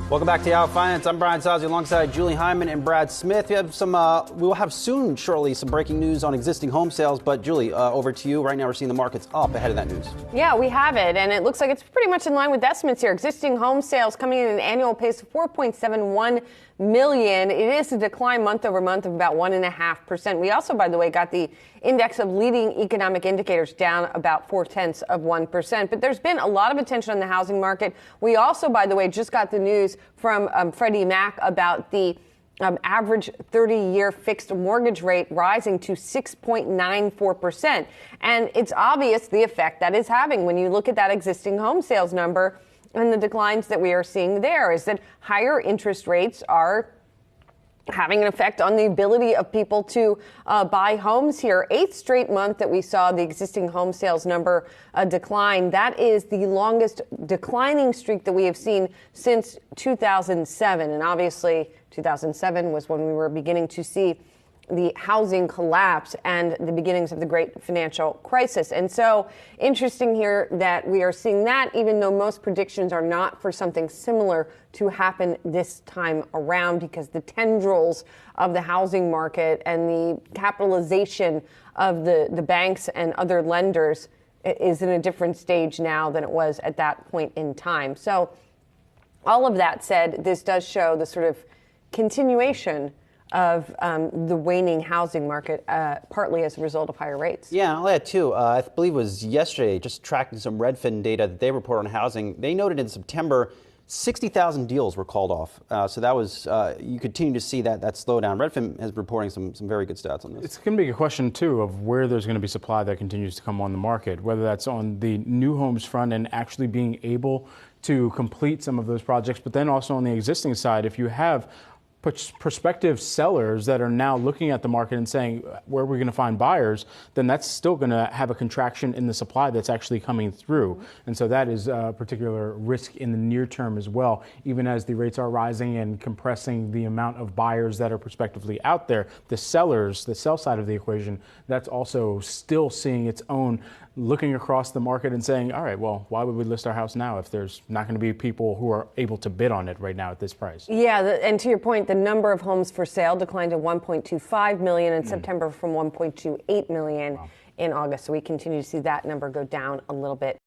Welcome back to Yahoo Finance. I'm Brian Sozzi alongside Julie Hyman and Brad Smith. We will have shortly some breaking news on existing home sales. But Julie, over to you. Right now we're seeing the markets up ahead of that news. Yeah, we have it. And it looks like it's pretty much in line with estimates here. Existing home sales coming in at an annual pace of 4.71 million. It is a decline month over month of about 1.5%. We also, by the way, got the index of leading economic indicators down about 0.4%. But there's been a lot of attention on the housing market. We also, by the way, just got the news from Freddie Mac about the average 30-year fixed mortgage rate rising to 6.94%. And it's obvious the effect that is having when you look at that existing home sales number. And the declines that we are seeing there is that higher interest rates are having an effect on the ability of people to buy homes here. 8th straight month that we saw the existing home sales number decline. That is the longest declining streak that we have seen since 2007. And obviously, 2007 was when we were beginning to see the housing collapse and the beginnings of the great financial crisis. And so interesting here that we are seeing that, even though most predictions are not for something similar to happen this time around, because the tendrils of the housing market and the capitalization of the banks and other lenders is in a different stage now than it was at that point in time. So all of that said, this does show the sort of continuation of the waning housing market, partly as a result of higher rates. Yeah, I'll add too. I believe it was yesterday, just tracking some Redfin data that they report on housing. They noted in September, 60,000 deals were called off. So that was, you continue to see that slowdown. Redfin is reporting some very good stats on this. It's going to be a question, too, of where there's going to be supply that continues to come on the market, whether that's on the new homes front and actually being able to complete some of those projects, but then also on the existing side, if you have prospective sellers that are now looking at the market and saying, where are we going to find buyers, then that's still going to have a contraction in the supply that's actually coming through. Mm-hmm. And so that is a particular risk in the near term as well. Even as the rates are rising and compressing the amount of buyers that are prospectively out there, the sellers, the sell side of the equation, that's also still seeing its own, looking across the market and saying, all right, well, why would we list our house now if there's not going to be people who are able to bid on it right now at this price? Yeah, and to your point, the number of homes for sale declined to 1.25 million in September from 1.28 million in August. So we continue to see that number go down a little bit.